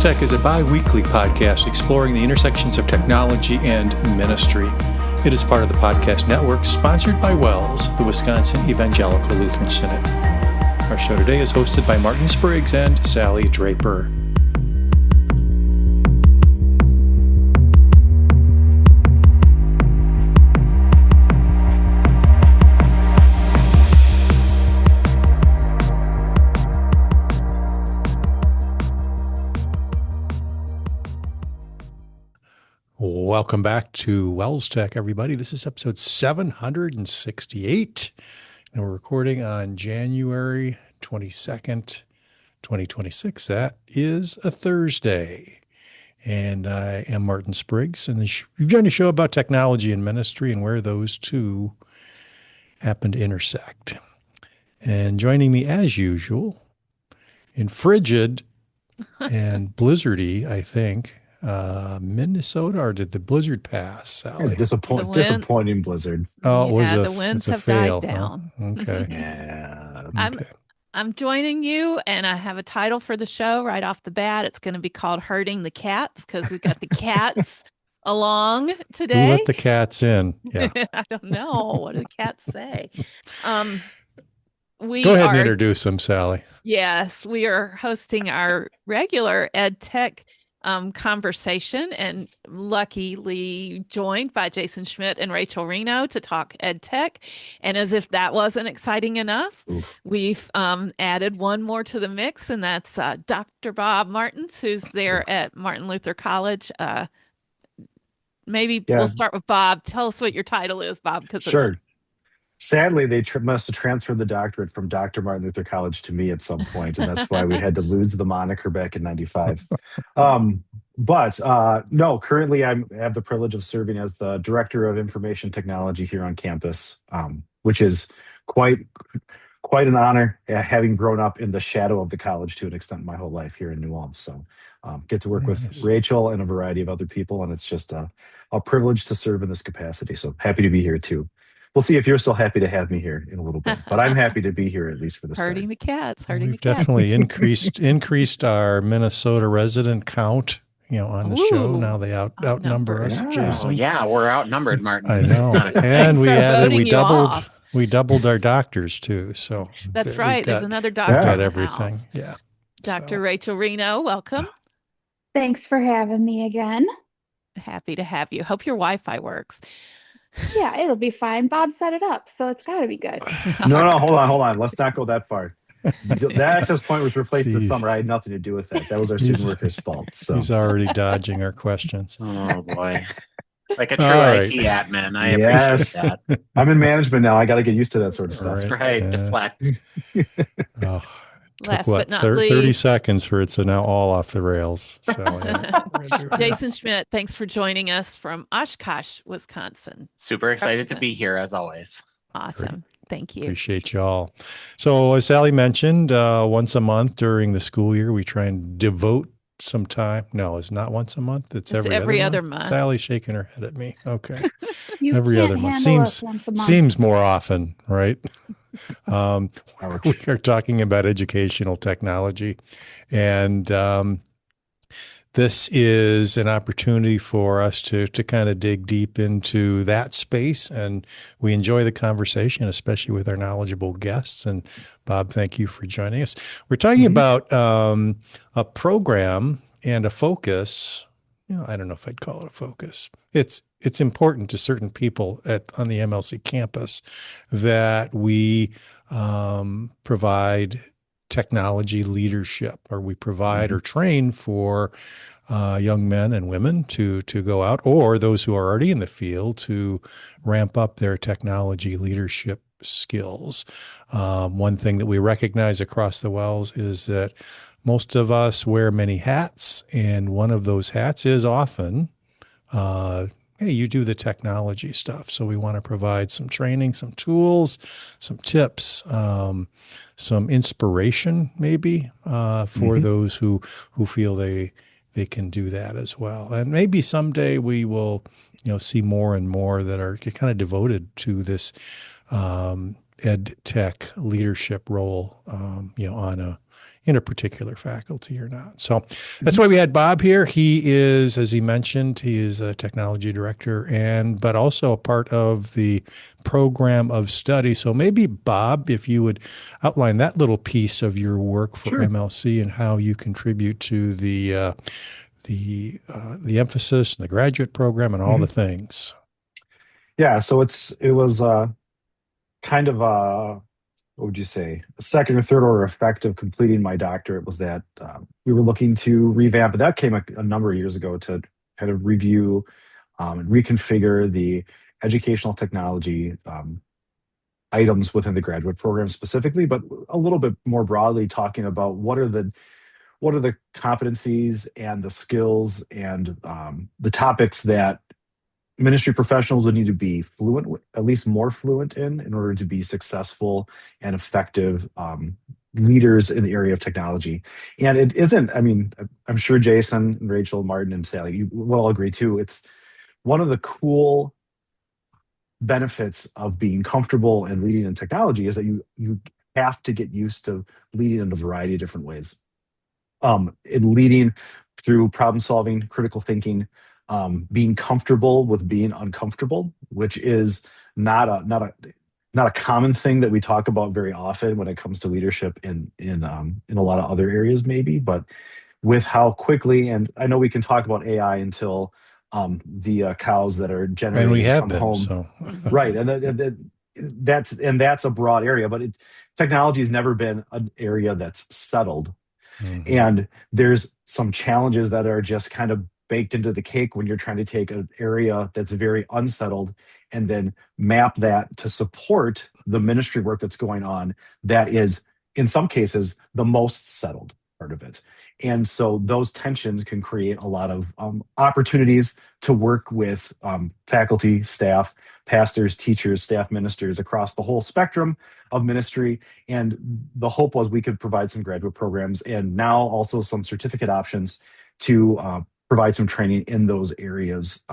WELSTech is a bi-weekly podcast exploring the intersections of technology and ministry. It is part of the podcast network sponsored by WELS, the Wisconsin Evangelical Lutheran Synod. Our show today is hosted by Martin Spriggs and Sally Draper. Welcome back to WELSTech, everybody. This is episode 768, and we're recording on January 22nd, 2026. That is a Thursday, and I am Martin Spriggs, and you've joined a show about technology and ministry and where those two happen to intersect. And joining me, as usual, in frigid and blizzardy, I think, Minnesota, or did the blizzard pass, Sally? Disappointing blizzard. Oh, it was the winds have fail, died down. Huh? Okay. Yeah. I'm joining you, and I have a title for the show right off the bat. It's going to be called Herding the Cats, because we've got the cats along today. Who let the cats in? Yeah. I don't know. What do the cats say? Go ahead and introduce them, Sally. Yes, we are hosting our regular Ed Tech conversation, and luckily joined by Jason Schmidt and Rachel Reno to talk Ed Tech. And as if that wasn't exciting enough, we've added one more to the mix, and that's Dr. Bob Martins, who's there at Martin Luther College. We'll start with Bob. Tell us what your title is, Bob. Sure. Sadly, they must have transferred the doctorate from Dr. Martin Luther College to me at some point, and that's why we had to lose the moniker back in '95. No, currently I have the privilege of serving as the Director of Information Technology here on campus, which is quite an honor, having grown up in the shadow of the college to an extent my whole life here in New Ulm. So get to work with Rachel and a variety of other people, and it's just a privilege to serve in this capacity. So happy to be here too. We'll see if you're still happy to have me here in a little bit, but I'm happy to be here at least for the start. Herding the cats. We've definitely increased our Minnesota resident count, on the show. Now they outnumber us. Yeah. Jason. Oh, yeah, we're outnumbered, Martin. I know. And we doubled our doctors too. So that's right. There's another doctor. Got everything. Yeah. Dr. Rachel Reno, welcome. Thanks for having me again. Happy to have you. Hope your Wi-Fi works. Yeah, it'll be fine. Bob set it up, so it's got to be good. No, hold on. Let's not go that far. That access point was replaced this summer. I had nothing to do with that. That was our student workers' fault. So he's already dodging our questions. Oh, boy. Like a true IT admin. I appreciate that. I'm in management now. I got to get used to that sort of stuff. Right. Deflect. Last but not 30 least, seconds for it to now all off the rails. So, Jason Schmidt, thanks for joining us from Oshkosh, Wisconsin. Super excited to be here as always. Awesome. Great. Thank you. Appreciate y'all. So as Sally mentioned, once a month during the school year, we try and devote some time. No, it's not once a month. It's every other month. Sally's shaking her head at me. Okay. Every other month seems more often, right? We are talking about educational technology, and this is an opportunity for us to kind of dig deep into that space, and we enjoy the conversation, especially with our knowledgeable guests. And Bob, thank you for joining us. We're talking about a program and a focus. I don't know if I'd call it a focus. It's important to certain people on the MLC campus that we provide technology leadership, or we provide or train for young men and women to go out, or those who are already in the field to ramp up their technology leadership skills. One thing that we recognize across the WELS is that most of us wear many hats, and one of those hats is often, hey, you do the technology stuff. So we want to provide some training, some tools, some tips, some inspiration maybe for those who feel they can do that as well. And maybe someday we will, see more and more that are kind of devoted to this ed tech leadership role, in a particular faculty or not. So that's why we had Bob here. He is, as he mentioned, he is a technology director but also a part of the program of study. So maybe Bob, if you would outline that little piece of your work for Sure. MLC and how you contribute to the emphasis and the graduate program and all the things. Yeah, so it was kind of what would you say, a second or third order effect of completing my doctorate was that we were looking to revamp, but that came a number of years ago to kind of review and reconfigure the educational technology items within the graduate program specifically, but a little bit more broadly talking about what are the competencies and the skills and the topics that ministry professionals would need to be fluent, at least more fluent in order to be successful and effective leaders in the area of technology. And it isn't, I mean, I'm sure Jason, Rachel, Martin, and Sally, you will all agree too. It's one of the cool benefits of being comfortable and leading in technology is that you have to get used to leading in a variety of different ways. In leading through problem solving, critical thinking, being comfortable with being uncomfortable, which is not a common thing that we talk about very often when it comes to leadership in a lot of other areas, maybe. But with how quickly, and I know we can talk about AI until the cows that are And we generating have come been, home, so right? And that's a broad area, but technology has never been an area that's settled. And there's some challenges that are just kind of baked into the cake when you're trying to take an area that's very unsettled and then map that to support the ministry work that's going on that is, in some cases, the most settled part of it. And so those tensions can create a lot of opportunities to work with faculty, staff, pastors, teachers, staff ministers across the whole spectrum of ministry. And the hope was we could provide some graduate programs and now also some certificate options to provide some training in those areas.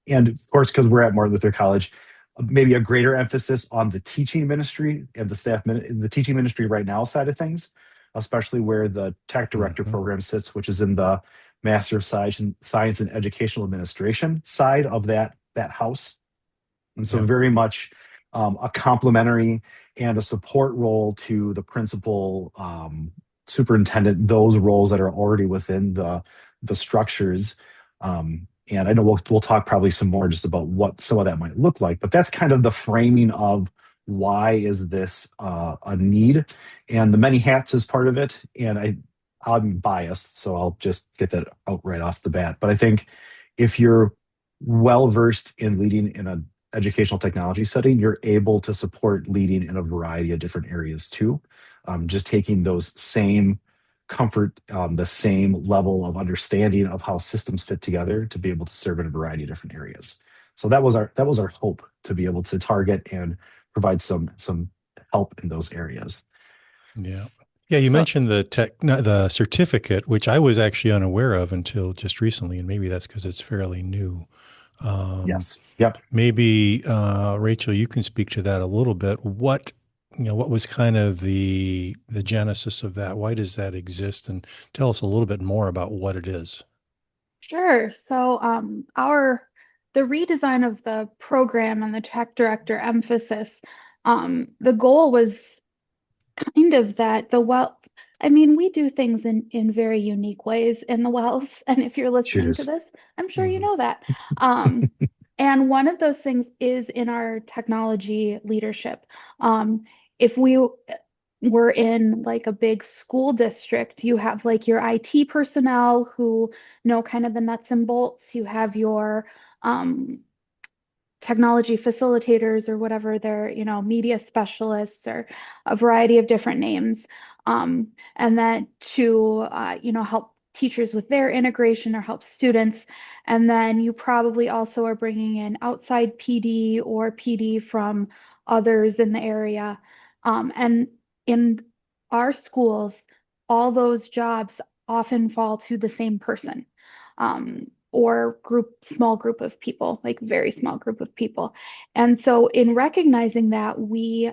And of course, because we're at Martin Luther College, maybe a greater emphasis on the teaching ministry and the teaching ministry right now side of things, especially where the tech director program sits, which is in the Master of Science and Educational Administration side of that house. And so very much a complementary and a support role to the principal, superintendent, those roles that are already within the structures. And I know we'll talk probably some more just about what some of that might look like, but that's kind of the framing of why is this a need, and the many hats is part of it. And I'm biased, so I'll just get that out right off the bat. But I think if you're well versed in leading in an educational technology setting, you're able to support leading in a variety of different areas too. Just taking those same comfort, the same level of understanding of how systems fit together to be able to serve in a variety of different areas. So that was our hope, to be able to target and provide some help in those areas. Yeah. Yeah, you mentioned the certificate, which I was actually unaware of until just recently, and maybe that's because it's fairly new. Yes. Yep. Maybe Rachel, you can speak to that a little bit. What was kind of the genesis of that? Why does that exist? And tell us a little bit more about what it is. Sure. So the redesign of the program and the tech director emphasis, the goal was kind of that I mean, we do things in very unique ways in the Wells. And if you're listening to Cheers. this, I'm sure you know that. And one of those things is in our technology leadership. If we were in like a big school district, you have like your IT personnel who know kind of the nuts and bolts. You have your technology facilitators or whatever they're, media specialists or a variety of different names. And then to, help teachers with their integration or help students. And then you probably also are bringing in outside PD or PD from others in the area. And in our schools, all those jobs often fall to the same person. or small group of people, like very small group of people. And so in recognizing that, we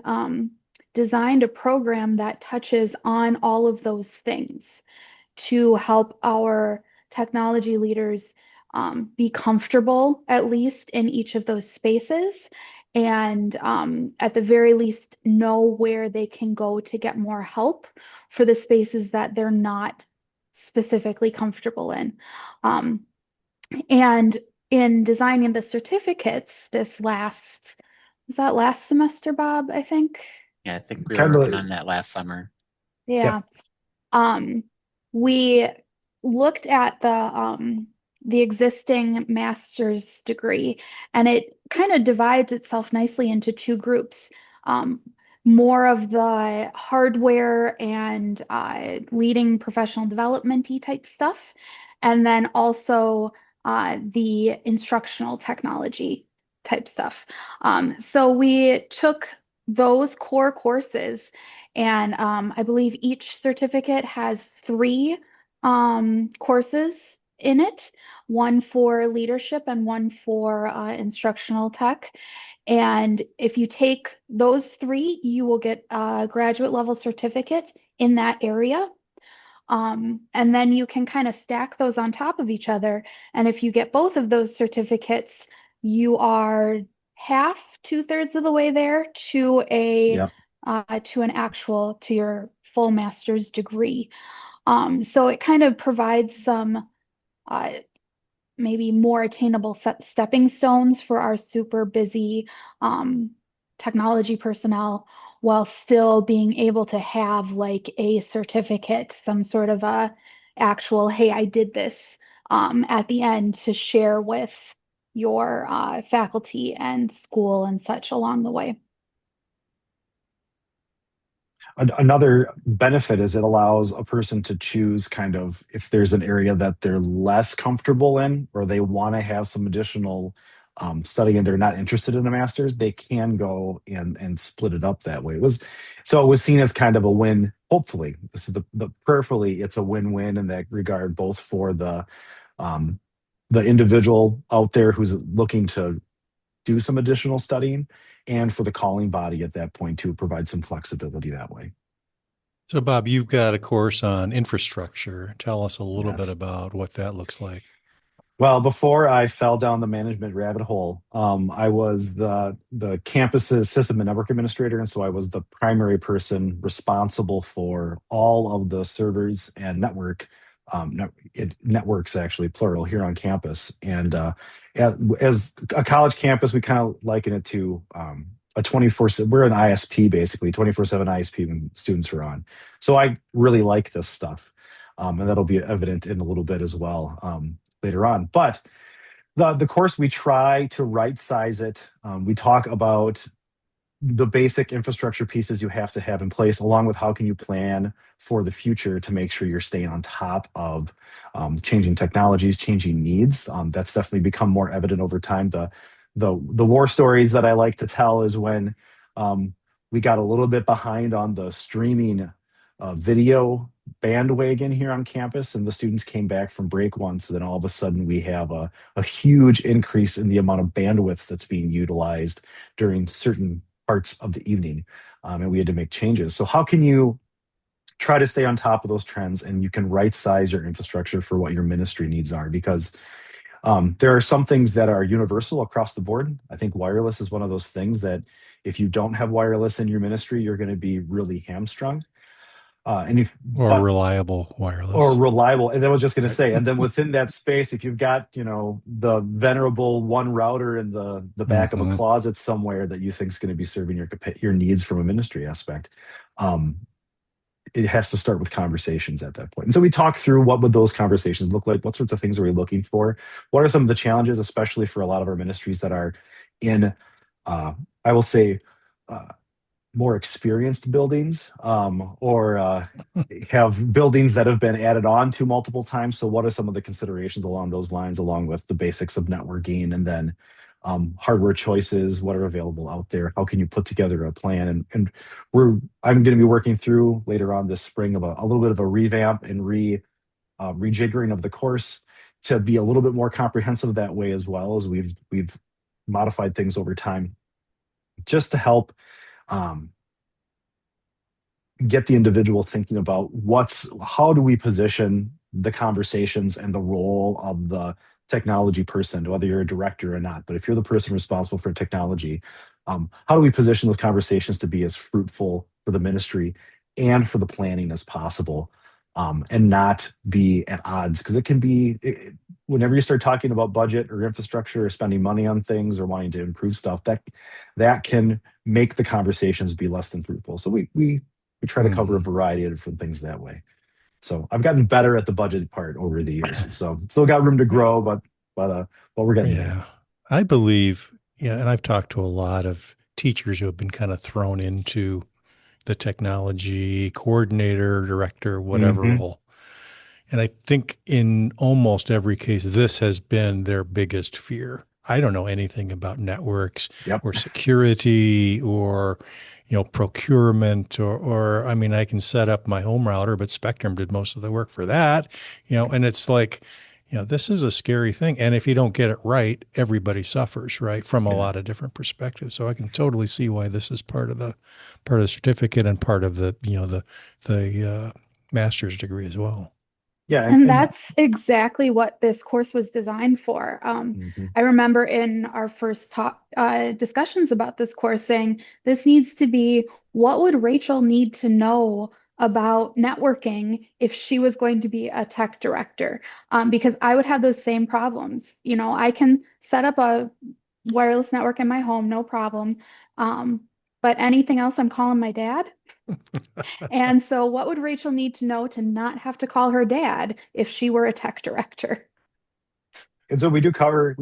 designed a program that touches on all of those things to help our technology leaders be comfortable, at least in each of those spaces, and at the very least know where they can go to get more help for the spaces that they're not specifically comfortable in. And in designing the certificates was that last semester, Bob, I think? Yeah, I think we were Kind working of, on that last summer. Yeah. yep, Um, we looked at the existing master's degree, and it kind of divides itself nicely into two groups. Um, More of the hardware and leading professional development-y type stuff, and then also the instructional technology type stuff. So we took those core courses, and I believe each certificate has three courses in it, one for leadership and one for instructional tech. And if you take those three, you will get a graduate level certificate in that area. And then you can kind of stack those on top of each other. And if you get both of those certificates, you are half, 2/3 of the way there yep. to your full master's degree. So it kind of provides some uh, maybe more attainable stepping stones for our super busy um, technology personnel, while still being able to have like a certificate, some sort of a actual, hey, I did this at the end to share with your faculty and school and such along the way. Another benefit is it allows a person to choose kind of if there's an area that they're less comfortable in or they want to have some additional study and they're not interested in a master's, they can go and split it up that way. It was seen as kind of a win. Hopefully, this is the prayerfully it's a win-win in that regard, both for um, the individual out there who's looking to do some additional studying and for the calling body at that point to provide some flexibility that way. So, Bob, you've got a course on infrastructure. Tell us a little bit Yes. about what that looks like. Well, before I fell down the management rabbit hole, I was the campus's system and network administrator, and so I was the primary person responsible for all of the servers and networks, actually plural, here on campus. And as a college campus, we kind of liken it to a 24. We're an ISP basically, 24/7 ISP when students are on. So I really like this stuff, and that'll be evident in a little bit as well. Later on. But the course, we try to right size it. We talk about the basic infrastructure pieces you have to have in place, along with how can you plan for the future to make sure you're staying on top of changing technologies, changing needs. That's definitely become more evident over time. The war stories that I like to tell is when we got a little bit behind on the streaming video bandwagon here on campus, and the students came back from break once. Then all of a sudden, we have a huge increase in the amount of bandwidth that's being utilized during certain parts of the evening, and we had to make changes. So, how can you try to stay on top of those trends, and you can right size your infrastructure for what your ministry needs are? Because there are some things that are universal across the board. I think wireless is one of those things that if you don't have wireless in your ministry, you're going to be really hamstrung. And if Or but reliable or wireless. reliable. And I was just going to Right. say, and then within that space, if you've got the venerable one router in the back of a Mm-hmm. closet somewhere that you think is going to be serving your needs from a ministry aspect, um, it has to start with conversations at that point. And so we talk through what would those conversations look like, what sorts of things are we looking for, what are some of the challenges, especially for a lot of our ministries that are in, I will say. More experienced buildings, or have buildings that have been added on to multiple times. So what are some of the considerations along those lines, along with the basics of networking, and then hardware choices, what are available out there? How can you put together a plan? And I'm going to be working through later on this spring of a little bit of a revamp and rejiggering of the course to be a little bit more comprehensive that way as well, as we've modified things over time, just to help get the individual thinking about how do we position the conversations and the role of the technology person, whether you're a director or not. But if you're the person responsible for technology, how do we position those conversations to be as fruitful for the ministry and for the planning as possible, and not be at odds? Because it can be, whenever you start talking about budget or infrastructure or spending money on things or wanting to improve stuff, that can make the conversations be less than fruitful. So we try to cover a variety of different things that way. So I've gotten better at the budget part over the years. So still got room to grow, but we're getting there. I believe, and I've talked to a lot of teachers who have been kind of thrown into the technology coordinator, director, whatever role. And I think in almost every case, this has been their biggest fear. I don't know anything about networks or security or, procurement or I mean, I can set up my home router, but Spectrum did most of the work for that, and it's like, this is a scary thing. And if you don't get it right, everybody suffers, right? From a lot of different perspectives. So I can totally see why this is part of the certificate and part of the, the master's degree as well. Yeah, and that's exactly what this course was designed for. I remember in our first discussions about this course saying this needs to be, what would Rachel need to know about networking if she was going to be a tech director? Because I would have those same problems. I can set up a wireless network in my home, no problem. But anything else, I'm calling my dad. And so what would Rachel need to know to not have to call her dad if she were a tech director? And so we do cover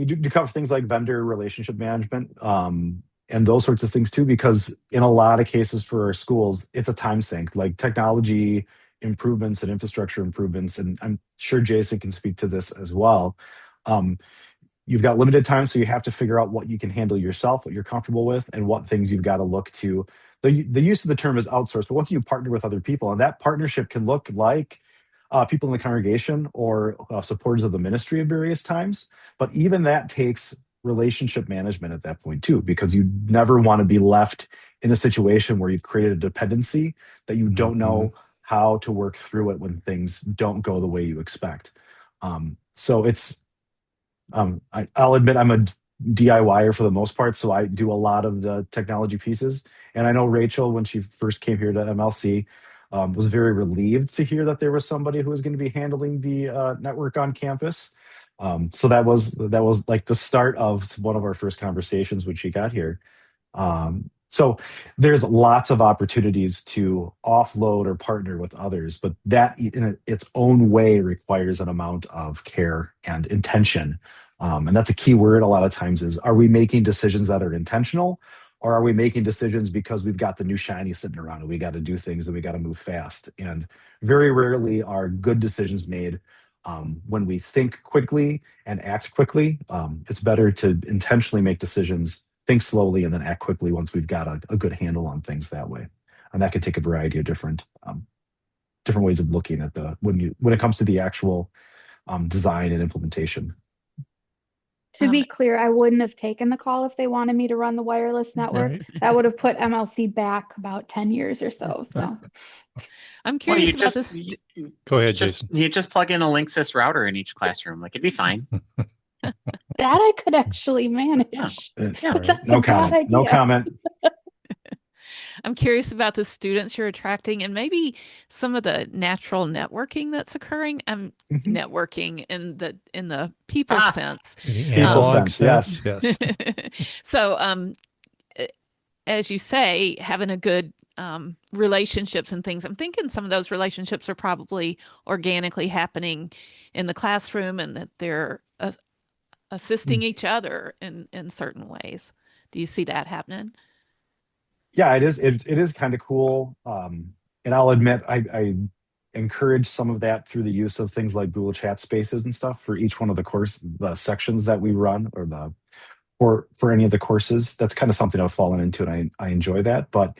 things like vendor relationship management, and those sorts of things too, because in a lot of cases for our schools, it's a time sink, like technology improvements and infrastructure improvements. And I'm sure Jason can speak to this as well. You've got limited time, so you have to figure out what you can handle yourself, what you're comfortable with, and what things you've got to look to. The use of the term is outsourced, but what can you partner with other people? And that partnership can look like people in the congregation or supporters of the ministry at various times. But even that takes relationship management at that point too, because you never want to be left in a situation where you've created a dependency that you don't know how to work through it when things don't go the way you expect. So it's, I'll admit I'm a DIYer for the most part, so I do a lot of the technology pieces. And I know Rachel, when she first came here to MLC, was very relieved to hear that there was somebody who was going to be handling the network on campus. So that was like the start of one of our first conversations when she got here. So there's lots of opportunities to offload or partner with others, but that in its own way requires an amount of care and intention. And that's a key word a lot of times is, are we making decisions that are intentional, or are we making decisions because we've got the new shiny sitting around and we got to do things and we got to move fast? And very rarely are good decisions made when we think quickly and act quickly. It's better to intentionally make decisions, think slowly, and then act quickly once we've got a good handle on things that way. And that could take a variety of different ways of looking at when it comes to the actual design and implementation. To be clear, I wouldn't have taken the call if they wanted me to run the wireless network. Right. That would have put MLC back about 10 years or so. So I'm curious about this. Go ahead, Jason. You just plug in a Linksys router in each classroom. Like, it'd be fine. That I could actually manage. Yeah. Right. No comment. No comment. I'm curious about the students you're attracting and maybe some of the natural networking that's occurring. Networking in the people sense. People sense, yes. So, as you say, having a good relationships and things, I'm thinking some of those relationships are probably organically happening in the classroom, and that they're assisting each other in certain ways. Do you see that happening? Yeah, it is. It is kind of cool. And I'll admit, I encourage some of that through the use of things like Google Chat Spaces and stuff for each one of the sections that we run, or for any of the courses. That's kind of something I've fallen into, and I enjoy that. But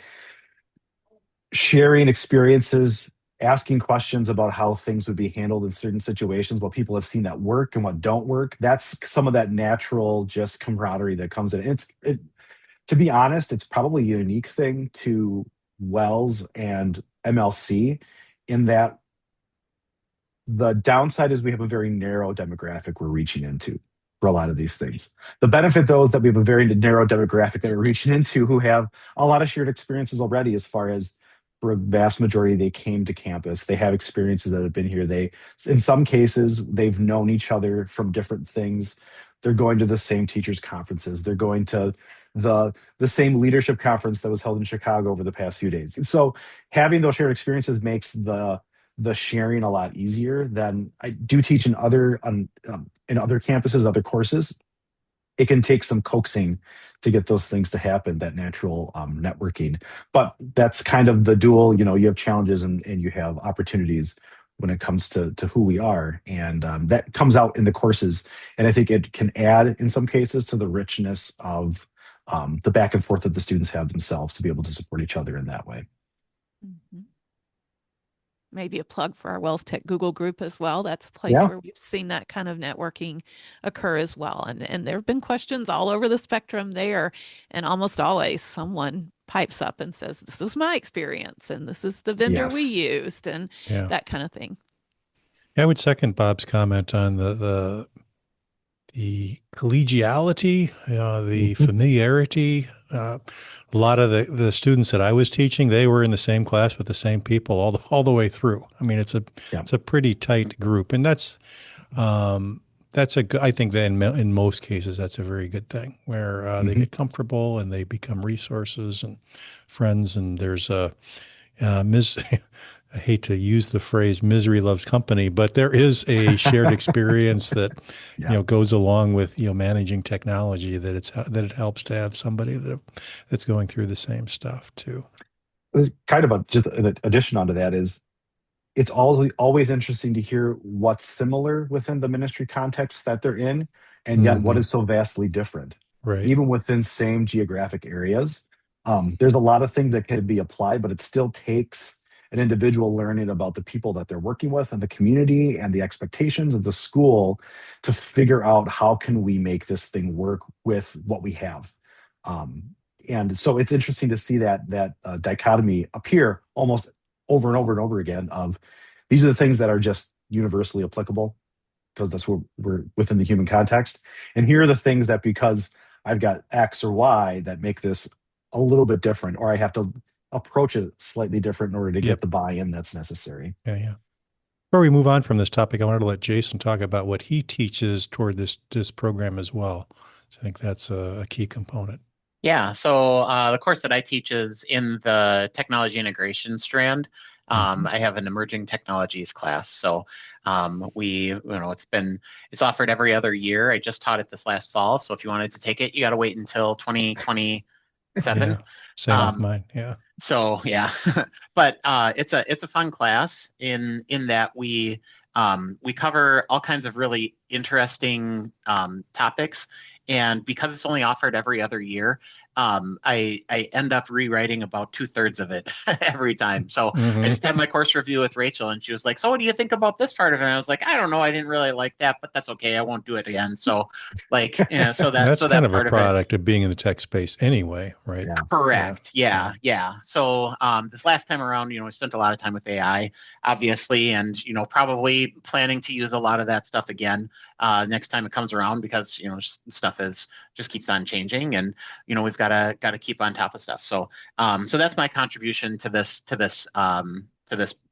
sharing experiences asking questions about how things would be handled in certain situations, what people have seen that work and what don't work. That's some of that natural just camaraderie that comes in. To be honest, it's probably a unique thing to Wells and MLC in that the downside is we have a very narrow demographic we're reaching into for a lot of these things. The benefit, though, is that we have a very narrow demographic that we're reaching into who have a lot of shared experiences already, as far as for a vast majority, they came to campus. They have experiences that have been here. In some cases, they've known each other from different things. They're going to the same teachers' conferences. They're going to the same leadership conference that was held in Chicago over the past few days. So having those shared experiences makes the sharing a lot easier than I do teach in other campuses, other courses. It can take some coaxing to get those things to happen, that natural networking. But that's kind of the dual, you have challenges and you have opportunities when it comes to who we are. And that comes out in the courses. And I think it can add, in some cases, to the richness of the back and forth that the students have themselves to be able to support each other in that way. Mm-hmm. Maybe a plug for our WELSTech Google group as well. That's a place Yeah. where we've seen that kind of networking occur as well. And there have been questions all over the spectrum there. And almost always someone pipes up and says, this was my experience and this is the vendor we used and that kind of thing. Yeah, I would second Bob's comment on the collegiality, the familiarity. A lot of the students that I was teaching, they were in the same class with the same people all the way through. I mean, it's a pretty tight group, and that's I think that in most cases that's a very good thing, where they get comfortable and they become resources and friends. And there's I hate to use the phrase "misery loves company," but there is a shared experience that goes along with managing technology. That it helps to have somebody that's going through the same stuff too. Kind of just an addition onto that is it's always interesting to hear what's similar within the ministry context that they're in, and yet what is so vastly different, right? Even within same geographic areas. There's a lot of things that can be applied, but it still takes an individual learning about the people that they're working with and the community and the expectations of the school to figure out how can we make this thing work with what we have. And so it's interesting to see that dichotomy appear almost over and over and over again of these are the things that are just universally applicable because that's where we're within the human context. And here are the things that because I've got X or Y that make this a little bit different, or I have to approach it slightly different in order to get the buy-in that's necessary. Yeah. Before we move on from this topic, I wanted to let Jason talk about what he teaches toward this program as well. So I think that's a key component. Yeah, so the course that I teach is in the technology integration strand. I have an emerging technologies class. So it's offered every other year. I just taught it this last fall. So if you wanted to take it, you got to wait until 2027. Yeah, same with mine. Yeah. So yeah, but it's a fun class in that we cover all kinds of really interesting topics. And because it's only offered every other year, I end up rewriting about 2/3 of it every time. So I just had my course review with Rachel, and she was like, "So what do you think about this part of it?" And I was like, "I don't know. I didn't really like that, but that's okay. I won't do it again." So that's kind of a product of being in the tech space anyway, right? Yeah. Correct. Yeah. So this last time around, we spent a lot of time with AI, obviously, and probably planning to use a lot of that stuff again next time it comes around because stuff just keeps on changing, and we've got to keep on top of stuff. So so that's my contribution to this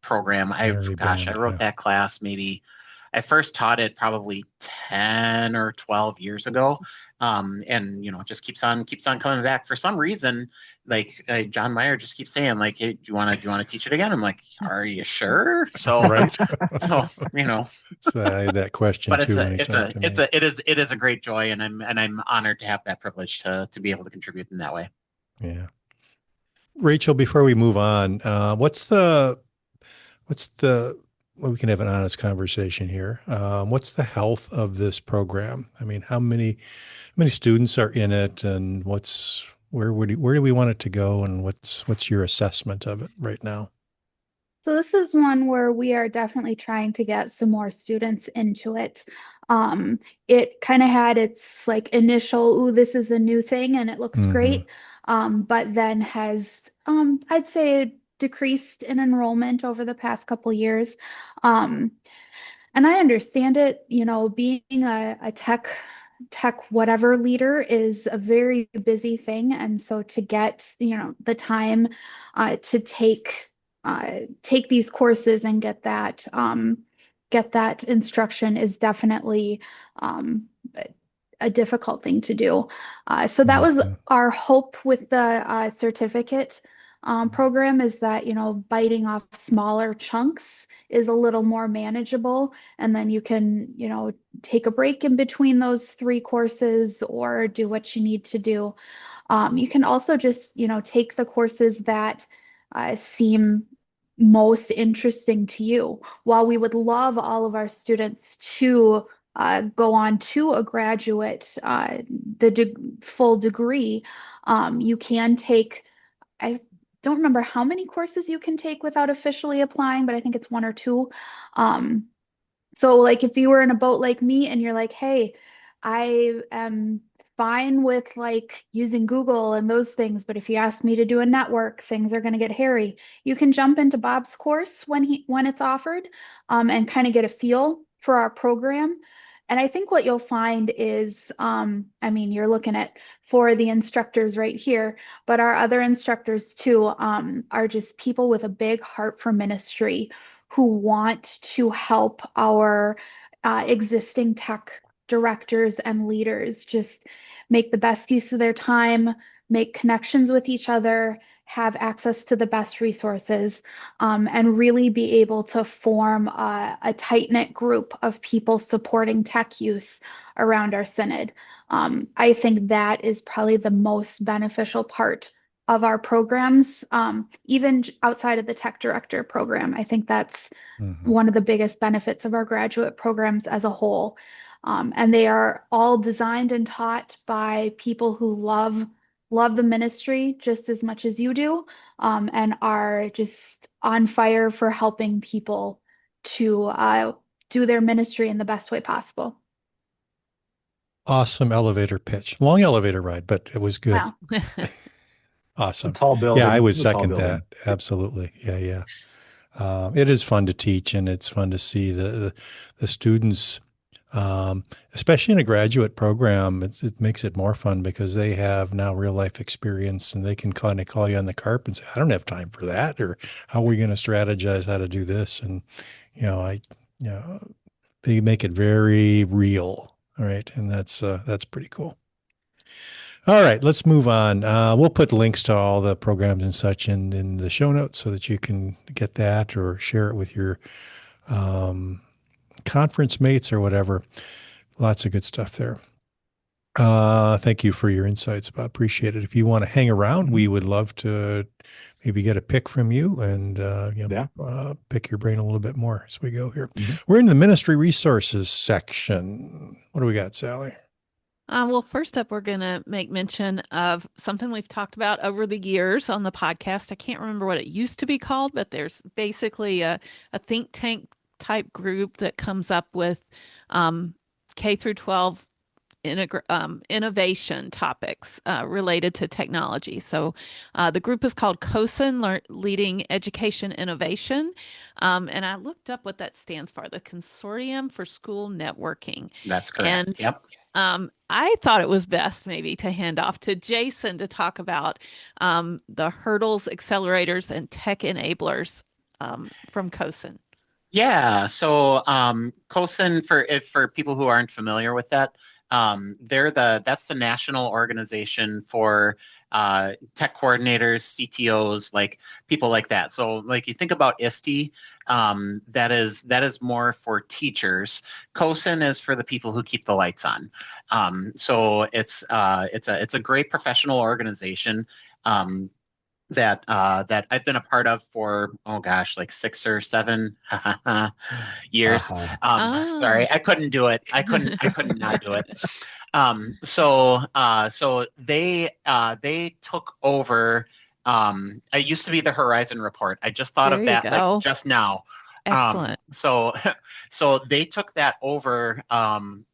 program. I wrote that class maybe. I first taught it probably 10 or 12 years ago. And it just keeps on coming back for some reason. Like John Meyer just keeps saying, like, "Hey, do you want to teach it again?" I'm like, "Are you sure?" So right. So I had that question but too. it is a great joy, and I'm honored to have that privilege to be able to contribute in that way. Yeah. Rachel, before we move on, what's the well, we can have an honest conversation here. What's the health of this program? I mean, how many students are in it, and where do we want it to go, and what's your assessment of it right now? So this is one where we are definitely trying to get some more students into it. Um, it kind of had its like initial, ooh, this is a new thing and it looks Hmm. great. But then has, I'd say, decreased in enrollment over the past couple years. Um, and I understand it, being a tech whatever leader is a very busy thing. And so to get, the time to take these courses and get that instruction is definitely um, a difficult thing to do. So that was Hmm. our hope with the certificate program is that, biting off smaller chunks is a little more manageable. And then you can, take a break in between those three courses or do what you need to do. You can also just, take the courses that seem most interesting to you. While we would love all of our students to go on to a graduate, full degree, you can take, I don't remember how many courses you can take without officially applying, but I think it's one or two. Um, so, like, if you were in a boat like me and you're like, hey, I am fine with like using Google and those things, but if you ask me to do a network, things are going to get hairy. You can jump into Bob's course when it's offered, and kind of get a feel for our program. And I think what you'll find is, I mean, you're looking at for the instructors right here, but our other instructors too, are just people with a big heart for ministry who want to help our existing tech directors and leaders just make the best use of their time, make connections with each other, have access to the best resources, and really be able to form a tight-knit group of people supporting tech use around our synod. I think that is probably the most beneficial part of our programs, even outside of the tech director program. I think that's Hmm. one of the biggest benefits of our graduate programs as a whole. And they are all designed and taught by people who love the ministry just as much as you do, and are just on fire for helping people to do their ministry in the best way possible. Awesome elevator pitch. Long elevator ride, but it was good. Wow. It's a Awesome. tall Yeah, I building. would It's a tall second that. building. Absolutely. Yeah, yeah. It is fun to teach, and it's fun to see the students, um, especially in a graduate program. It makes it more fun because they have now real life experience, and they can kind of call you on the carpet and say, "I don't have time for that," or "How are we going to strategize how to do this?" And you know, you know, they make it very real, all right, and that's pretty cool. All right, let's move on. We'll put links to all the programs and such in the show notes so that you can get that or share it with your um, conference mates or whatever. Lots of good stuff there. Thank you for your insights. I appreciate it. If you want to hang around, Mhm. we would love to maybe get a pick from you and Yeah. pick your brain a little bit more as we go here. Mhm. We're in the ministry resources section. What do we got, Sally? Well, first up, we're going to make mention of something we've talked about over the years on the podcast. I can't remember what it used to be called, but there's basically a think tank type group that comes up with K through 12 innovation topics related to technology. So the group is called COSIN, Leading Education Innovation. And I looked up what that stands for, the Consortium for School Networking. That's correct. And Yep. I thought it was best maybe to hand off to Jason to talk about the hurdles, accelerators, and tech enablers from COSIN. Yeah, so COSIN for people who aren't familiar with that, that's the national organization for tech coordinators, CTOs, like people like that. So like you think about ISTE, that is more for teachers. COSIN is for the people who keep the lights on. So it's a great professional organization. That I've been a part of for, oh gosh, like 6 or 7 years. Haha. Ah, Sorry, I couldn't do it. I couldn't not do it. So they took over it used to be the Horizon Report. I just thought There of you that like go. just now. Excellent. So so they took that over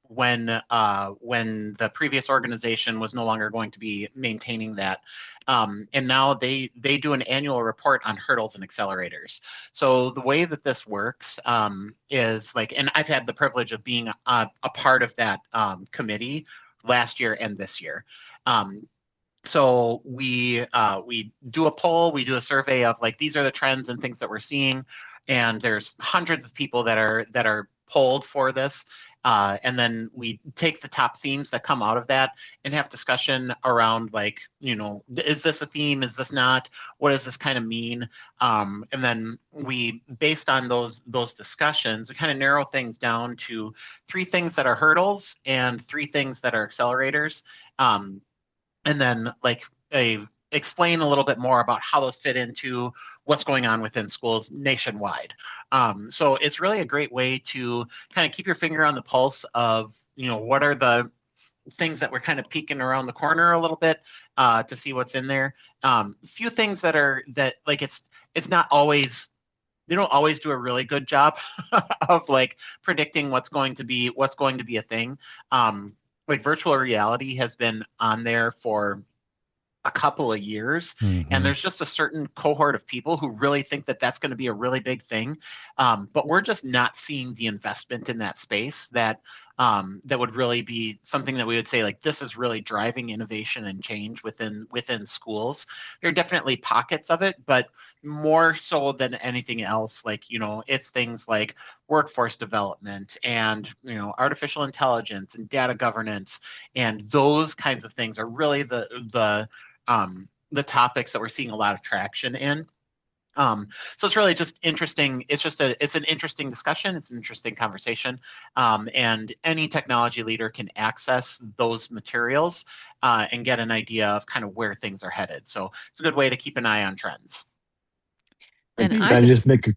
when the previous organization was no longer going to be maintaining that. And now they do an annual report on hurdles and accelerators. So the way that this works is like, and I've had the privilege of being a part of that committee last year and this year. So we do a poll, we do a survey of like these are the trends and things that we're seeing, and there's hundreds of people that are polled for this, and then we take the top themes that come out of that and have discussion around like is this a theme? Is this not? What does this kind of mean? And then we, based on those discussions, we kind of narrow things down to 3 things that are hurdles and 3 things that are accelerators. And then like explain a little bit more about how those fit into what's going on within schools nationwide. So it's really a great way to kind of keep your finger on the pulse of, what are the things that we're kind of peeking around the corner a little bit to see what's in there. Few things that like it's not always, they don't always do a really good job of like predicting what's going to be a thing. Like virtual reality has been on there for a couple of years, and there's just a certain cohort of people who really think that that's going to be a really big thing, but we're just not seeing the investment in that space that would really be something that we would say like this is really driving innovation and change within schools. There are definitely pockets of it, but more so than anything else, like it's things like workforce development and artificial intelligence and data governance, and those kinds of things are really the topics that we're seeing a lot of traction in. So it's really just interesting. It's an interesting discussion. It's an interesting conversation. And any technology leader can access those materials and get an idea of kind of where things are headed. So it's a good way to keep an eye on trends. And Can I I just make a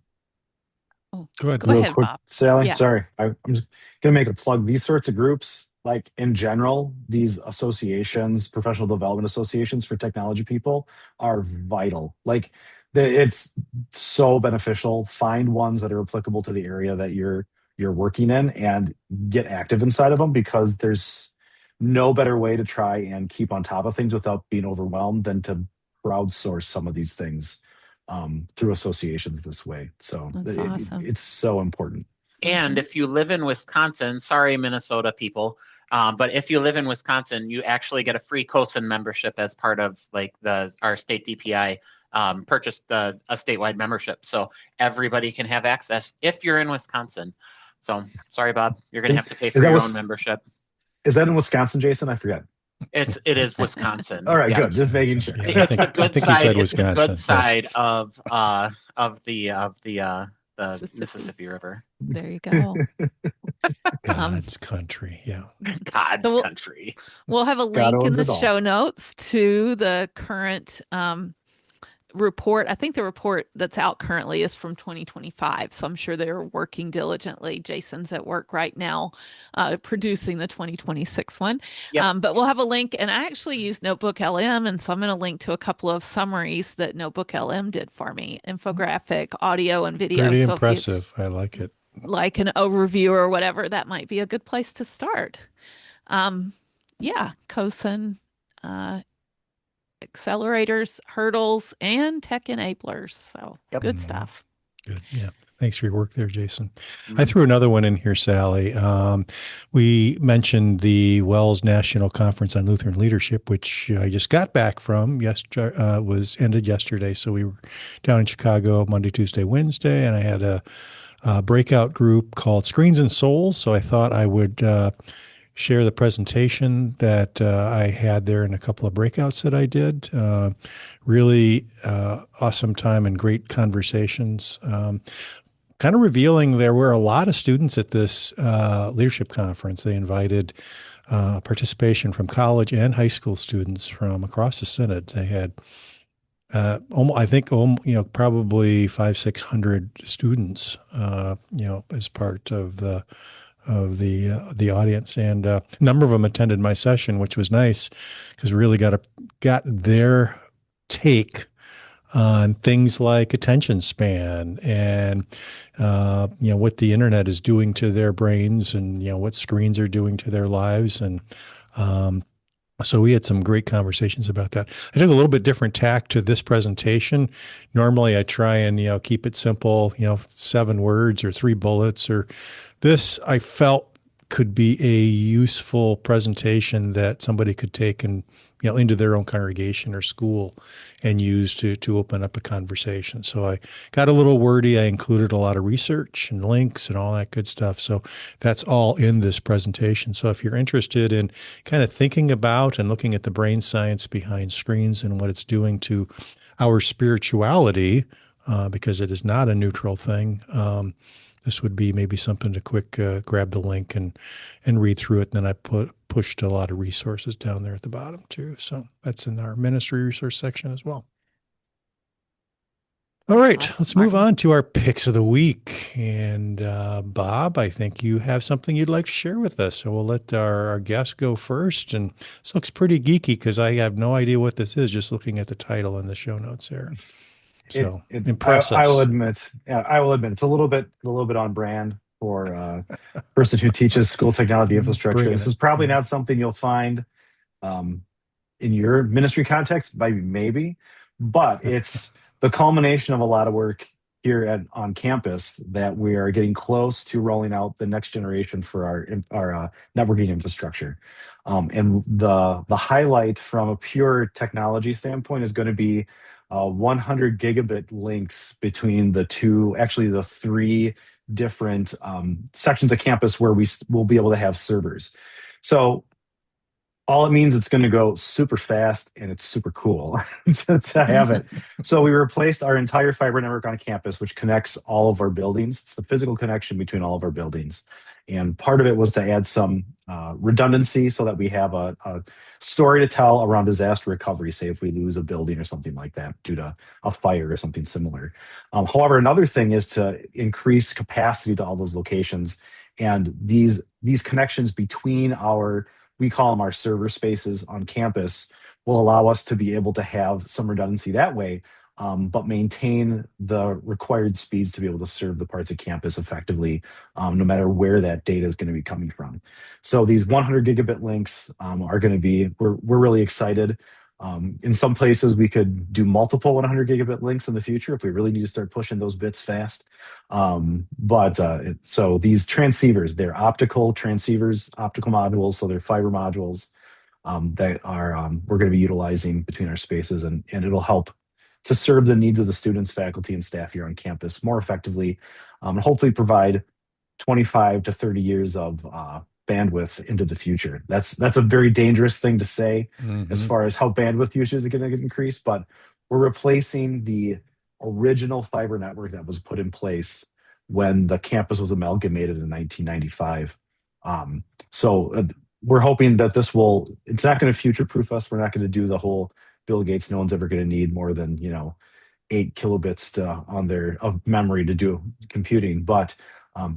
Go ahead. go real ahead, quick, Bob. Sally? Yeah. Sorry, I'm just gonna make a plug. These sorts of groups, like in general, these associations, professional development associations for technology people, are vital. Like it's so beneficial. Find ones that are applicable to the area that you're working in and get active inside of them, because there's no better way to try and keep on top of things without being overwhelmed than to crowdsource some of these things through associations this way. So That's awesome. it's so important. And if you live in Wisconsin, sorry, Minnesota people, but if you live in Wisconsin, you actually get a free COSIN membership as part of like our state DPI purchased a statewide membership. So everybody can have access if you're in Wisconsin. So sorry, Bob, you're going to have to pay for your own membership. Is that in Wisconsin, Jason? I forget. It is Wisconsin. All right, yeah. good. Just making sure. Yeah, It's the good side. It's the good Yes. side of the Mississippi River. There you go. God's country. Yeah. God's country. We'll have a God link in owns the it all. show notes to the current report. I think the report that's out currently is from 2025. So I'm sure they're working diligently. Jason's at work right now producing the 2026 one. Yep. But we'll have a link. And I actually use Notebook LM. And so I'm going to link to a couple of summaries that Notebook LM did for me, infographic, audio, and video. Pretty so impressive. I like it. like an overview or whatever, that might be a good place to start. Yeah, COSIN, accelerators, hurdles, and tech enablers. So good stuff. Good. Yeah. Thanks for your work there, Jason. I threw another one in here, Sally. We mentioned the Wells National Conference on Lutheran Leadership, which I just got back from. Was ended yesterday. So we were down in Chicago Monday, Tuesday, Wednesday, and I had a breakout group called Screens and Souls. So I thought I would share the presentation that I had there in a couple of breakouts that I did. Really awesome time and great conversations. Kind of revealing there were a lot of students at this leadership conference. They invited participation from college and high school students from across the Synod. They had I think probably 500-600 students, as part of the audience, and a number of them attended my session, which was nice because we really got their take on things like attention span and what the internet is doing to their brains, and what screens are doing to their lives. And so we had some great conversations about that. I took a little bit different tack to this presentation. Normally I try and keep it simple, 7 words or 3 bullets. Or this I felt could be a useful presentation that somebody could take and into their own congregation or school and use to open up a conversation. So I got a little wordy. I included a lot of research and links and all that good stuff. So that's all in this presentation. So if you're interested in kind of thinking about and looking at the brain science behind screens and what it's doing to our spirituality, because it is not a neutral thing, this would be maybe something to quick grab the link and read through it. And then I pushed a lot of resources down there at the bottom too. So that's in our ministry resource section as well. All right, Awesome, let's move Martin. on to our picks of the week. And Bob, I think you have something you'd like to share with us. So we'll let our guest go first. And this looks pretty geeky because I have no idea what this is, just looking at the title and the show notes there. So impress us. I will admit, it's a little bit on brand for a person who teaches school technology infrastructure. This is probably not something you'll find in your ministry context, maybe, but it's the culmination of a lot of work here on campus that we are getting close to rolling out the next generation for our networking infrastructure. And the highlight from a pure technology standpoint is going to be 100 gigabit links between the 3 different sections of campus where we will be able to have servers. So all it means, it's going to go super fast and it's super cool to have it. So we replaced our entire fiber network on campus, which connects all of our buildings. It's the physical connection between all of our buildings. And part of it was to add some redundancy so that we have a story to tell around disaster recovery, say if we lose a building or something like that due to a fire or something similar. However, another thing is to increase capacity to all those locations. And these connections between we call them our server spaces on campus, will allow us to be able to have some redundancy that way, but maintain the required speeds to be able to serve the parts of campus effectively, no matter where that data is going to be coming from. So these 100 gigabit links are going to be, we're really excited. In some places, we could do multiple 100 gigabit links in the future if we really need to start pushing those bits fast. So these transceivers, they're optical transceivers, optical modules, so they're fiber modules that are we're going to be utilizing between our spaces, and it'll help to serve the needs of the students, faculty, and staff here on campus more effectively, and hopefully provide 25 to 30 years of bandwidth into the future. That's a very dangerous thing to say as far as how bandwidth usage is going to increase, but we're replacing the original fiber network that was put in place when the campus was amalgamated in 1995. We're hoping that it's not going to future-proof us. We're not going to do the whole Bill Gates, no one's ever going to need more than 8 kilobits of memory to do computing, but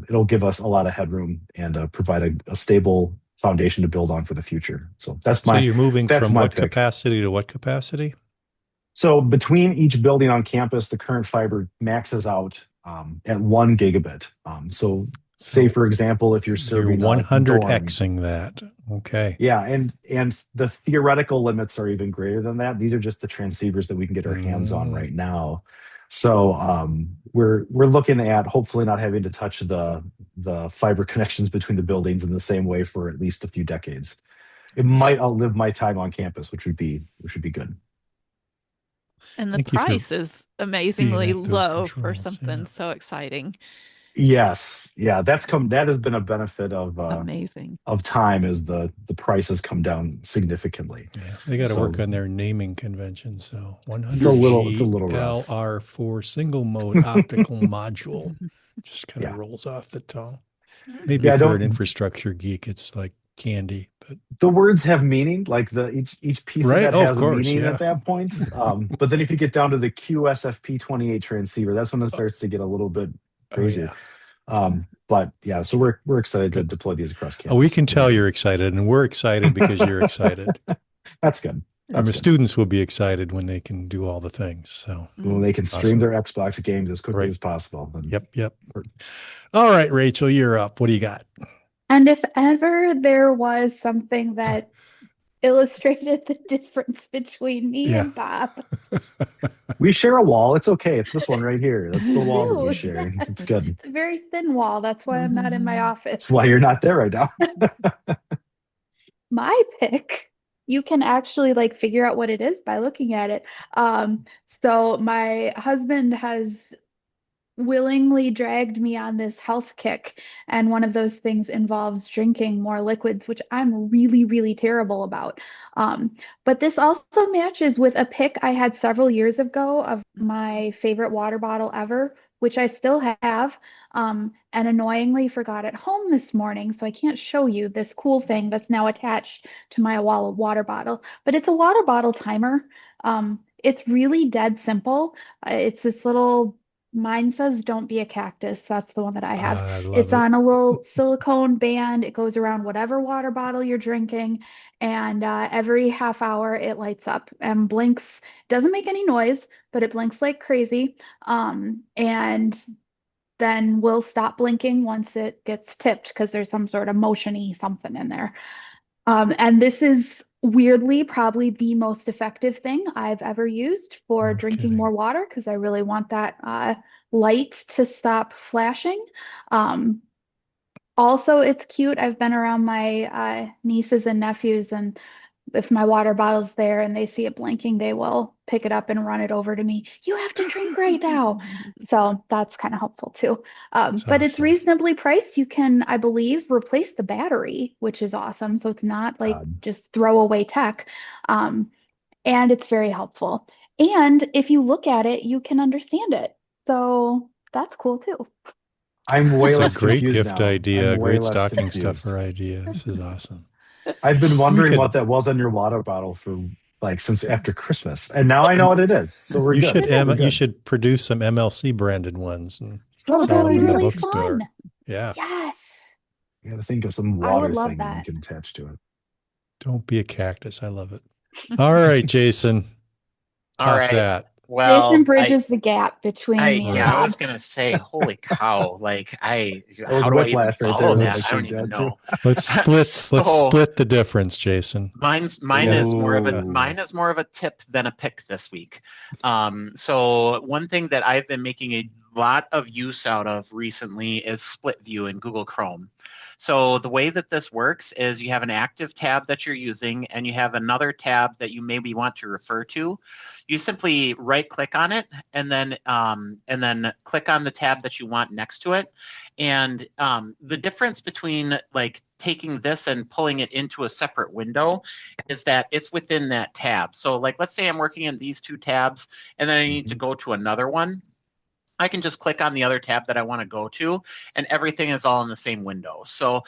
it'll give us a lot of headroom and provide a stable foundation to build on for the future. So So you're moving from what pick. capacity to what capacity? So between each building on campus, the current fiber maxes out at 1 gigabit. Say for example, if you're serving you're 100xing dorm, that. Okay. yeah, and the theoretical limits are even greater than that. These are just the transceivers that we can get our hands on right now. So we're looking at hopefully not having to touch the fiber connections between the buildings in the same way for at least a few decades. It might outlive my time on campus, which would be good. And the price is amazingly low for something so exciting. Yes, yeah, that has been a benefit of amazing of time as the price has come down significantly. Yeah, they got to work on their naming convention. So 100 it's a little rough. LR4 single mode optical module just kind of rolls off the tongue. Maybe if you're an infrastructure geek, it's like candy, but the words have meaning. Like each piece of that has a meaning at that point. But then if you get down to the QSFP28 transceiver, that's when it starts to get a little bit crazier. But yeah, so we're excited to deploy these across campus. We can tell you're excited, and we're excited because you're excited. That's good. Our That's good. students will be excited when they can do all the things. So, Well, they can stream Awesome. their Xbox games as quickly Right. as possible. And yep. All right, Rachel, you're up. What do you got? And if ever there was something that illustrated the difference between me Yeah. and Bob, we share a wall. It's okay. It's this one right here. That's the wall that we do, share. yes. It's good. It's a very thin wall. That's why I'm not in my office. That's why you're not there right now. My pick, you can actually like figure out what it is by looking at it. So my husband has willingly dragged me on this health kick, and one of those things involves drinking more liquids, which I'm really, really terrible about. But this also matches with a pick I had several years ago of my favorite water bottle ever, which I still have, and annoyingly forgot at home this morning, so I can't show you this cool thing that's now attached to my water bottle. But it's a water bottle timer. It's really dead simple. It's this little, mine says don't be a cactus. That's the one that I have. I love It's it. on a little silicone band. It goes around whatever water bottle you're drinking. And every half hour it lights up and blinks. Doesn't make any noise, but it blinks like crazy. And then will stop blinking once it gets tipped because there's some sort of motiony something in there. And this is weirdly probably the most effective thing I've ever used for No drinking kidding. more water because I really want that light to stop flashing. Um, Also, it's cute. I've been around my nieces and nephews, and if my water bottle's there and they see it blinking, they will pick it up and run it over to me. You have to drink right now. So that's kind of helpful too. That's But it's awesome. reasonably priced. You can, I believe, replace the battery, which is awesome. So it's not like Todd. just throwaway tech. And it's very helpful. And if you look at it, you can understand it. So that's cool too. I'm way It's a less great confused gift now. idea, I'm a way great less stocking confused. stuffer idea. This is awesome. I've been wondering could- what that was on your water bottle for like since after Christmas, and now I know what it is. So we're You good. should We're you good. should produce some MLC branded ones and It's not a Oh, bad sell them in the idea. really bookstore. fun. Yeah. Yes. You got to think of some I would water love thing that we that. can attach to it. Don't be a cactus. I love it. All right, Jason. All Top right. that. Well, Jason bridges the gap between me and I Bob. was gonna say, holy cow! Like, That how was do I even whiplash right there. follow That's that? what I she don't even did too. know. Let's So split the difference, Jason. mine is more of a tip than a pick this week. So one thing that I've been making a lot of use out of recently is split view in Google Chrome. So the way that this works is you have an active tab that you're using and you have another tab that you maybe want to refer to. You simply right click on it and then click on the tab that you want next to it. And the difference between like taking this and pulling it into a separate window is that it's within that tab. So like, let's say I'm working in these two tabs and then I need to go to another one. I can just click on the other tab that I want to go to, and everything is all in the same window. So,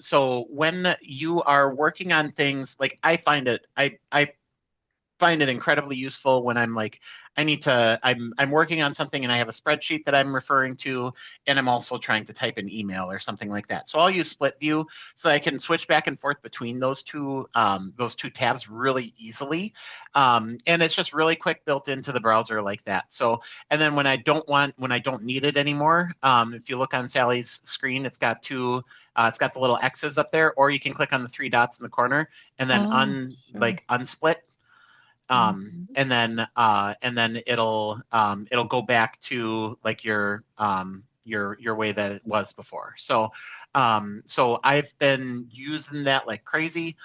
so when you are working on things, like I find it incredibly useful when I'm like, I'm working on something and I have a spreadsheet that I'm referring to, and I'm also trying to type an email or something like that. So I'll use split view so I can switch back and forth between those two tabs really easily. And it's just really quick built into the browser like that. So, and then when I don't need it anymore, if you look on Sally's screen, it's got the little X's up there, or you can click on the three dots in the corner and then unsplit. And then it'll go back to like your way that it was before. So I've been using that like crazy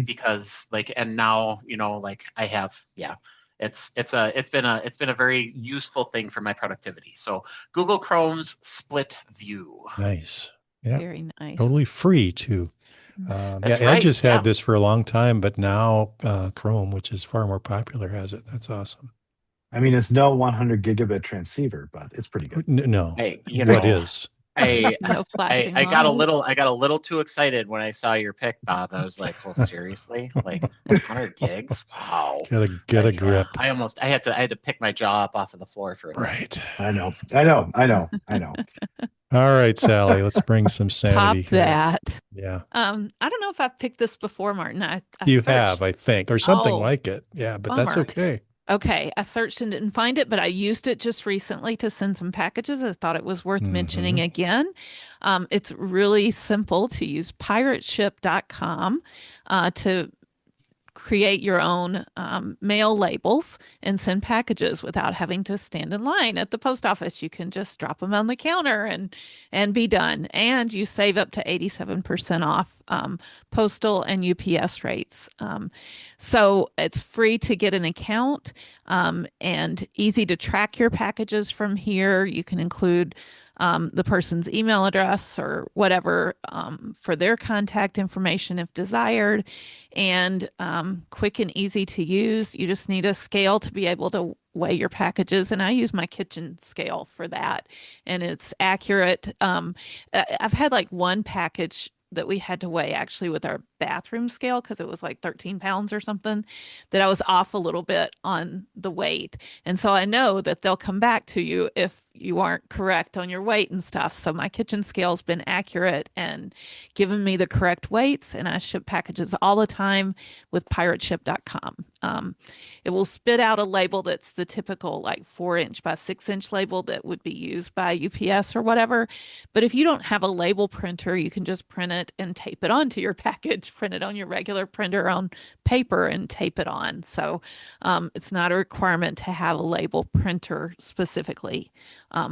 because like, and now like I have it's been a very useful thing for my productivity. So Google Chrome's split view. Nice. Yeah. Very nice. Totally free too. That's Edge right, has had yeah. this for a long time, but now Chrome, which is far more popular, has it. That's awesome. I mean, it's no 100 gigabit transceiver, but it's pretty good. No. Hey, What is? No flashing I got a light. little too excited when I saw your pick, Bob. I was like, "Well, seriously, like 100 gigs? Wow!" Gotta get a Like, grip. I had to pick my jaw up off of the floor for a second. Right. I know. All right, Sally, let's bring some sanity Top here. that. Yeah. I don't know if I've picked this before, Martin. I You have, searched. I think, or something Oh, like it. Yeah, but that's bummer. okay. Okay, I searched and didn't find it, but I used it just recently to send some packages. I thought it was worth Hmm. mentioning again. It's really simple to use pirateship.com to create your own mail labels and send packages without having to stand in line at the post office. You can just drop them on the counter and be done. And you save up to 87% off postal and UPS rates. So it's free to get an account and easy to track your packages from here. You can include the person's email address or whatever for their contact information if desired, and quick and easy to use. You just need a scale to be able to weigh your packages, and I use my kitchen scale for that, and it's accurate. I've had like one package that we had to weigh actually with our bathroom scale because it was like 13 pounds or something, that I was off a little bit on the weight. And so I know that they'll come back to you if you aren't correct on your weight and stuff. So my kitchen scale's been accurate and given me the correct weights, and I ship packages all the time with pirateship.com. It will spit out a label that's the typical like 4 inch by 6 inch label that would be used by UPS or whatever. But if you don't have a label printer, you can just print it and tape it onto your package, print it on your regular printer on paper and tape it on. So it's not a requirement to have a label printer specifically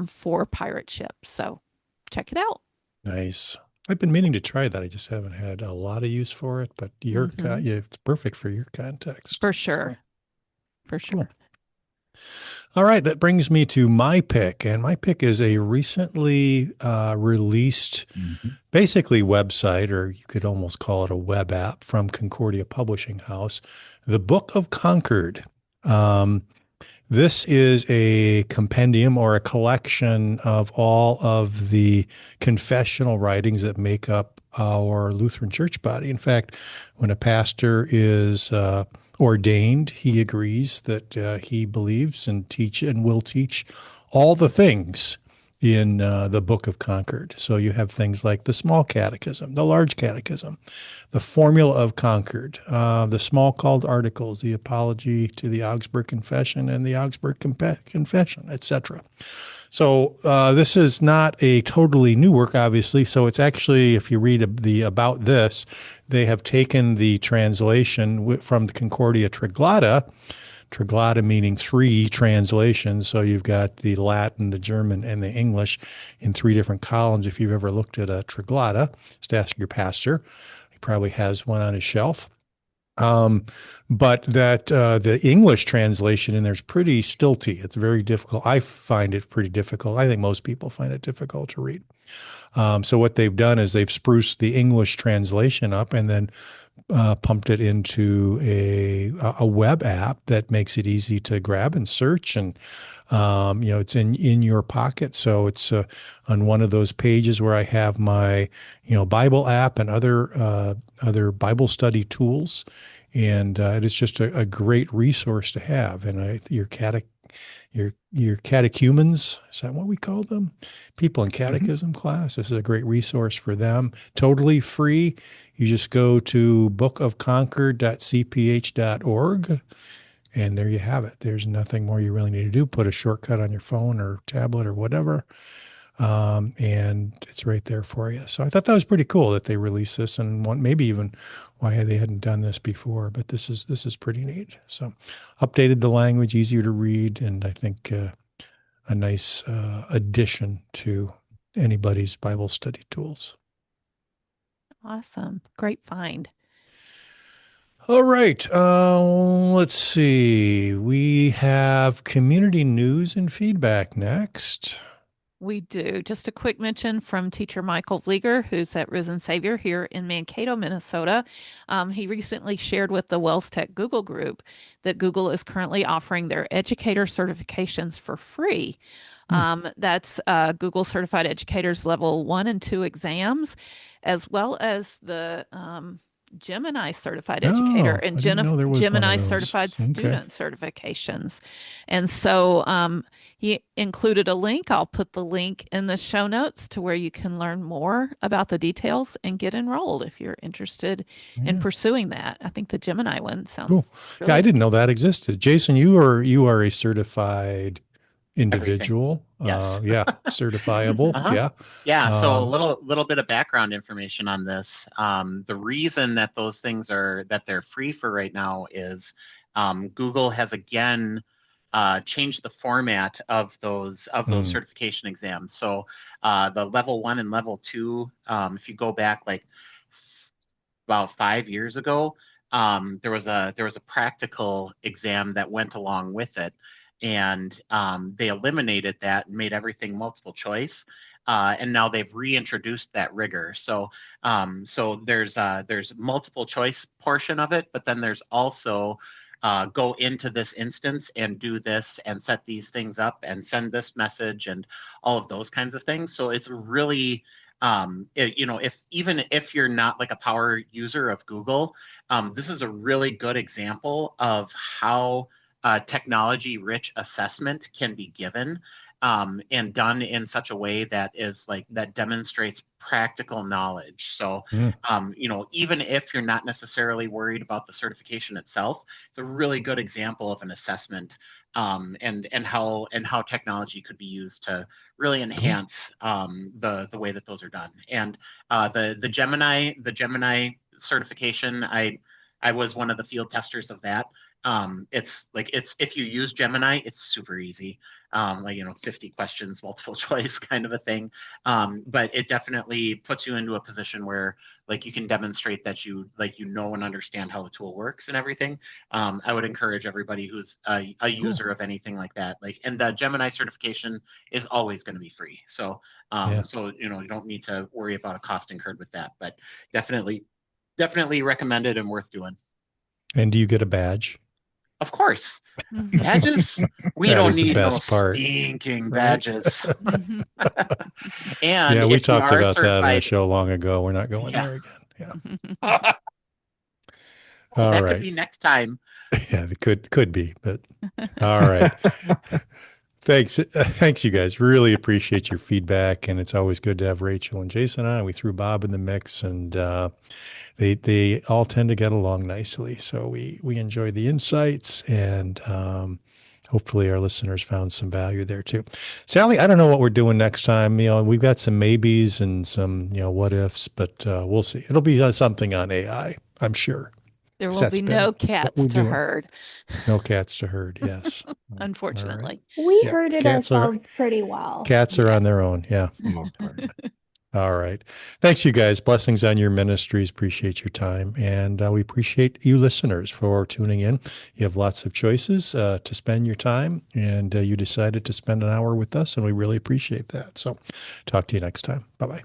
for pirate ship. So check it out. Nice. I've been meaning to try that. I just haven't had a lot of use for it, but Mhm. yeah, it's perfect for your context. For So sure. For cool. sure. All right, that brings me to my pick, and my pick is a recently released, Mhm. basically website, or you could almost call it a web app from Concordia Publishing House, The Book of Concord. Um, This is a compendium or a collection of all of the confessional writings that make up our Lutheran church body. In fact, when a pastor is ordained, he agrees that he believes and teach and will teach all the things in the Book of Concord. So you have things like the small catechism, the large catechism, the formula of Concord, the small called articles, the apology to the Augsburg Confession and the Augsburg Confession, etc. So this is not a totally new work, obviously. So it's actually, if you read the about this, they have taken the translation from the Concordia Triglata. Triglata meaning three translations. So you've got the Latin, the German, and the English in three different columns. If you've ever looked at a Triglata, just ask your pastor. He probably has one on his shelf. But that the English translation in there is pretty stilty. It's very difficult. I find it pretty difficult. I think most people find it difficult to read. So what they've done is they've spruced the English translation up and then pumped it into a web app that makes it easy to grab and search, and it's in your pocket. So it's on one of those pages where I have my Bible app and other Bible study tools, and it is just a great resource to have. And your catechumens, is that what we call them? People in Mhm. catechism class. This is a great resource for them. Totally free. You just go to bookofconcord.cph.org, and there you have it. There's nothing more you really need to do. Put a shortcut on your phone or tablet or whatever, and it's right there for you. So I thought that was pretty cool that they released this, and maybe even why they hadn't done this before. But this is pretty neat. So updated the language, easier to read, and I think a nice addition to anybody's Bible study tools. Awesome. Great find. All right. Let's see. We have community news and feedback next. We do. Just a quick mention from teacher Michael Vlieger, who's at Risen Savior here in Mankato, Minnesota. He recently shared with the WELSTech Google group that Google is currently offering their educator certifications for free. Hmm. That's Google Certified Educators Level 1 and 2 exams, as well as the Gemini certified educator Oh, and I didn't know there was one of Gemini those. certified Okay. student certifications. And so he included a link. I'll put the link in the show notes to where you can learn more about the details and get enrolled if you're interested in Yeah. pursuing that. I think the Gemini one Cool. sounds Yeah, I really didn't know that existed. Jason, you are a certified Everything. individual. Yes. Yeah, certifiable. Uh-huh. Yeah. Yeah, so a Um, little bit of background information on this. The reason that those things are that they're free for right now is Google has again changed the format of those mm, certification exams. So the level 1 and level 2, if you go back like about 5 years ago, there was a practical exam that went along with it, and they eliminated that and made everything multiple choice. And now they've reintroduced that rigor. So there's multiple choice portion of it, but then there's also go into this instance and do this and set these things up and send this message and all of those kinds of things. So it's really if even if you're not like a power user of Google, this is a really good example of how technology rich assessment can be given, and done in such a way that is like that demonstrates practical knowledge. So mm, even if you're not necessarily worried about the certification itself, it's a really good example of an assessment, and how technology could be used to really cool. enhance the way that those are done. And the Gemini certification, I was one of the field testers of that. It's if you use Gemini, it's super easy. Like, 50 questions, multiple choice kind of a thing. But it definitely puts you into a position where like you can demonstrate that you know and understand how the tool works and everything. I would encourage everybody who's a Cool. user of anything like that. And the Gemini certification is always going to be free. So Yeah. you don't need to worry about a cost incurred with that. But definitely recommended and worth doing. And do you get a badge? Of course. Mhm. Badges, we That don't is the need no best part, stinking right? badges. Mhm. And Yeah, we if you talked are about that on a certified, show long ago. We're not going yeah. there again. Yeah. Oh, All that could right. be next time. Yeah, it could be, but all right. Thanks. Thanks, you guys. Really appreciate your feedback. And it's always good to have Rachel and Jason on. We threw Bob in the mix, and they all tend to get along nicely. So we enjoy the insights, and hopefully our listeners found some value there too. Sally, I don't know what we're doing next time. We've got some maybes and some what ifs, but we'll see. It'll be something on AI, I'm sure. There 'Cause will that's be been no what cats we're to doing. herd, No cats to herd. Yes. All right. unfortunately. We Yeah. heard it ourselves pretty well. Cats are on Yes. their own. Yeah. Most part. All right. Thanks, you guys. Blessings on your ministries. Appreciate your time. And we appreciate you listeners for tuning in. You have lots of choices to spend your time, and you decided to spend an hour with us, and we really appreciate that. So talk to you next time. Bye bye.